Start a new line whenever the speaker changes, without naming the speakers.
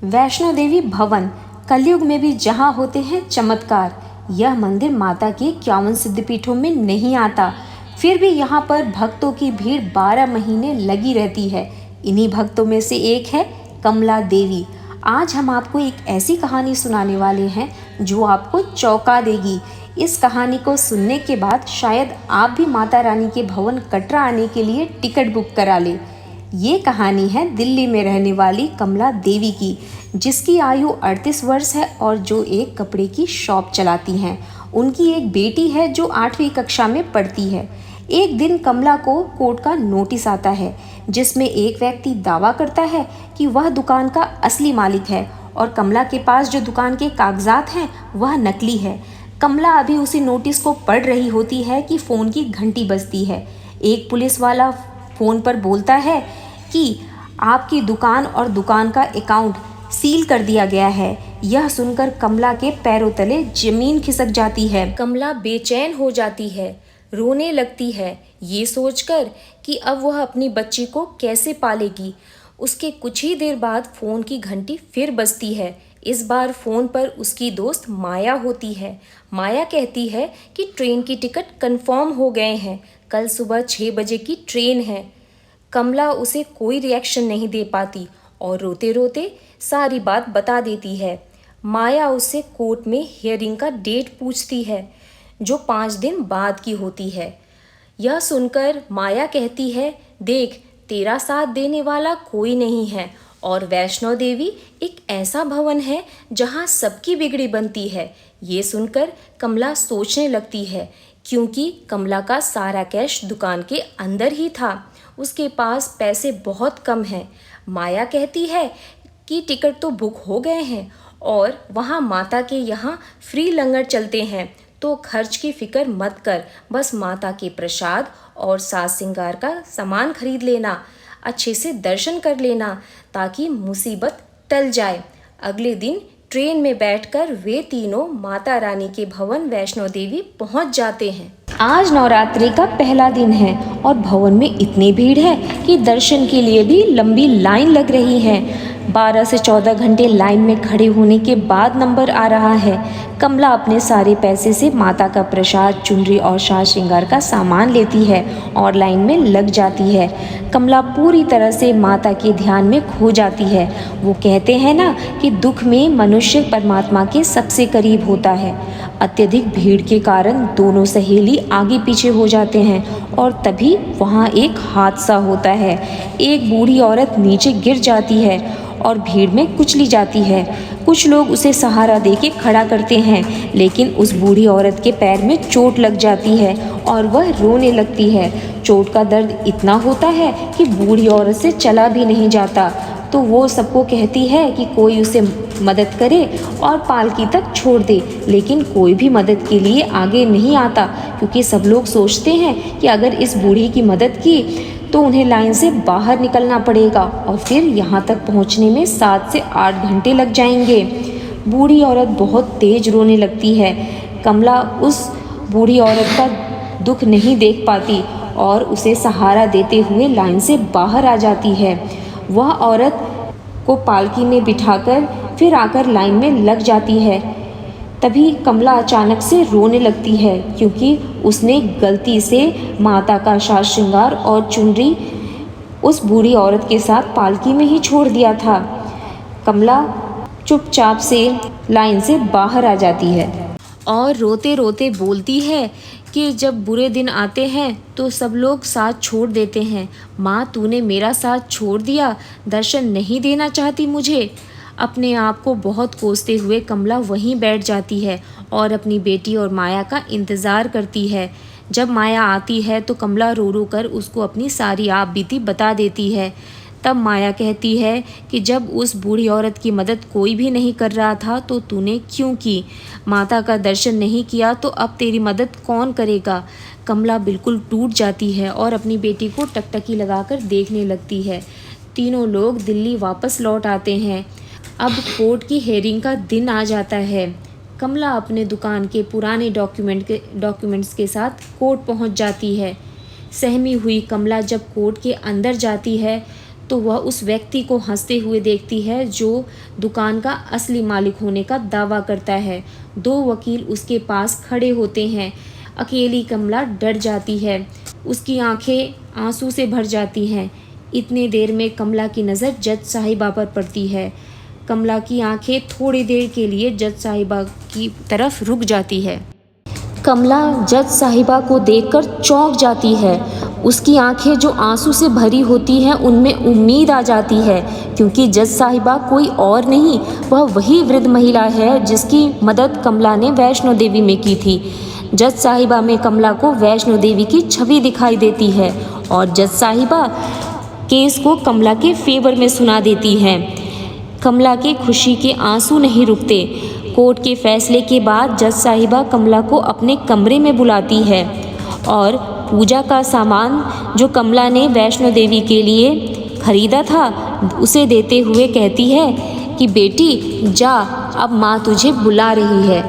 वैष्णो देवी भवन कलयुग में भी जहाँ होते हैं चमत्कार। यह मंदिर माता के 51 सिद्धपीठों में नहीं आता, फिर भी यहाँ पर भक्तों की भीड़ 12 महीने लगी रहती है। इन्हीं भक्तों में से एक है कमला देवी। आज हम आपको एक ऐसी कहानी सुनाने वाले हैं जो आपको चौंका देगी। इस कहानी को सुनने के बाद शायद आप भी माता रानी के भवन कटरा आने के लिए टिकट बुक करा लें। ये कहानी है दिल्ली में रहने वाली कमला देवी की, जिसकी आयु 38 वर्ष है और जो एक कपड़े की शॉप चलाती हैं। उनकी एक बेटी है जो 8वीं कक्षा में पढ़ती है। एक दिन कमला को कोर्ट का नोटिस आता है, जिसमें एक व्यक्ति दावा करता है कि वह दुकान का असली मालिक है और कमला के पास जो दुकान के कागजात हैं वह नकली है। कमला अभी उसी नोटिस को पढ़ रही होती है कि फ़ोन की घंटी बजती है। एक पुलिस वाला फ़ोन पर बोलता है कि आपकी दुकान और दुकान का अकाउंट सील कर दिया गया है। यह सुनकर कमला के पैरों तले जमीन खिसक जाती है। कमला बेचैन हो जाती है, रोने लगती है, ये सोचकर कि अब वह अपनी बच्ची को कैसे पालेगी। उसके कुछ ही देर बाद फ़ोन की घंटी फिर बजती है। इस बार फ़ोन पर उसकी दोस्त माया होती है। माया कहती है कि ट्रेन की टिकट कंफर्म हो गए हैं, कल सुबह 6 बजे की ट्रेन है। कमला उसे कोई रिएक्शन नहीं दे पाती और रोते रोते सारी बात बता देती है। माया उससे कोर्ट में हियरिंग का डेट पूछती है, जो 5 दिन बाद की होती है। यह सुनकर माया कहती है, देख, तेरा साथ देने वाला कोई नहीं है और वैष्णो देवी एक ऐसा भवन है जहाँ सबकी बिगड़ी बनती है। ये सुनकर कमला सोचने लगती है, क्योंकि कमला का सारा कैश दुकान के अंदर ही था। उसके पास पैसे बहुत कम हैं। माया कहती है कि टिकट तो बुक हो गए हैं और वहाँ माता के यहाँ फ्री लंगर चलते हैं, तो खर्च की फिक्र मत कर, बस माता के प्रसाद और साज श्रृंगार का सामान खरीद लेना, अच्छे से दर्शन कर लेना ताकि मुसीबत टल जाए। अगले दिन ट्रेन में बैठकर वे तीनों माता रानी के भवन वैष्णो देवी पहुंच जाते हैं। आज नवरात्रि का पहला दिन है और भवन में इतनी भीड़ है कि दर्शन के लिए भी लंबी लाइन लग रही है। 12 से 14 घंटे लाइन में खड़े होने के बाद नंबर आ रहा है। कमला अपने सारे पैसे से माता का प्रसाद, चुनरी और साज श्रृंगार का सामान लेती है और लाइन में लग जाती है। कमला पूरी तरह से माता के ध्यान में खो जाती है। वो कहते हैं ना कि दुख में मनुष्य परमात्मा के सबसे करीब होता है। अत्यधिक भीड़ के कारण दोनों सहेली आगे पीछे हो जाते हैं और तभी वहाँ एक हादसा होता है। एक बूढ़ी औरत नीचे गिर जाती है और भीड़ में कुचली जाती है। कुछ लोग उसे सहारा देके खड़ा करते हैं, लेकिन उस बूढ़ी औरत के पैर में चोट लग जाती है और वह रोने लगती है। चोट का दर्द इतना होता है कि बूढ़ी औरत से चला भी नहीं जाता, तो वो सबको कहती है कि कोई उसे मदद करे और पालकी तक छोड़ दे, लेकिन कोई भी मदद के लिए आगे नहीं आता, क्योंकि सब लोग सोचते हैं कि अगर इस बूढ़ी की मदद की तो उन्हें लाइन से बाहर निकलना पड़ेगा और फिर यहाँ तक पहुँचने में 7 से 8 घंटे लग जाएंगे। बूढ़ी औरत बहुत तेज रोने लगती है। कमला उस बूढ़ी औरत का दुख नहीं देख पाती और उसे सहारा देते हुए लाइन से बाहर आ जाती है। वह औरत को पालकी में बिठाकर फिर आकर लाइन में लग जाती है। तभी कमला अचानक से रोने लगती है, क्योंकि उसने गलती से माता का साज श्रृंगार और चुनरी उस बूढ़ी औरत के साथ पालकी में ही छोड़ दिया था। कमला चुपचाप से लाइन से बाहर आ जाती है और रोते रोते बोलती है कि जब बुरे दिन आते हैं तो सब लोग साथ छोड़ देते हैं। माँ, तूने मेरा साथ छोड़ दिया, दर्शन नहीं देना चाहती मुझे। अपने आप को बहुत कोसते हुए कमला वहीं बैठ जाती है और अपनी बेटी और माया का इंतज़ार करती है। जब माया आती है तो कमला रो रो कर उसको अपनी सारी आप बीती बता देती है। तब माया कहती है कि जब उस बूढ़ी औरत की मदद कोई भी नहीं कर रहा था तो तूने क्यों की? माता का दर्शन नहीं किया तो अब तेरी मदद कौन करेगा? कमला बिल्कुल टूट जाती है और अपनी बेटी को टकटकी लगाकर देखने लगती है। तीनों लोग दिल्ली वापस लौट आते हैं। अब कोर्ट की हेयरिंग का दिन आ जाता है। कमला अपने दुकान के पुराने डॉक्यूमेंट्स के साथ कोर्ट पहुंच जाती है। सहमी हुई कमला जब कोर्ट के अंदर जाती है तो वह उस व्यक्ति को हंसते हुए देखती है जो दुकान का असली मालिक होने का दावा करता है। दो वकील उसके पास खड़े होते हैं। अकेली कमला डर जाती है, उसकी आंखें आंसू से भर जाती हैं। इतनी देर में कमला की नज़र जज साहिबा पर पड़ती है। कमला की आंखें थोड़ी देर के लिए जज साहिबा की तरफ रुक जाती है। कमला जज साहिबा को देखकर चौंक जाती है। उसकी आंखें जो आंसू से भरी होती हैं उनमें उम्मीद आ जाती है, क्योंकि जज साहिबा कोई और नहीं, वह वही वृद्ध महिला है जिसकी मदद कमला ने वैष्णो देवी में की थी। जज साहिबा में कमला को वैष्णो देवी की छवि दिखाई देती है और जज साहिबा केस को कमला के फेवर में सुना देती हैं। कमला के खुशी के आंसू नहीं रुकते। कोर्ट के फैसले के बाद जज साहिबा कमला को अपने कमरे में बुलाती है और पूजा का सामान जो कमला ने वैष्णो देवी के लिए खरीदा था उसे देते हुए कहती है कि बेटी जा, अब माँ तुझे बुला रही है।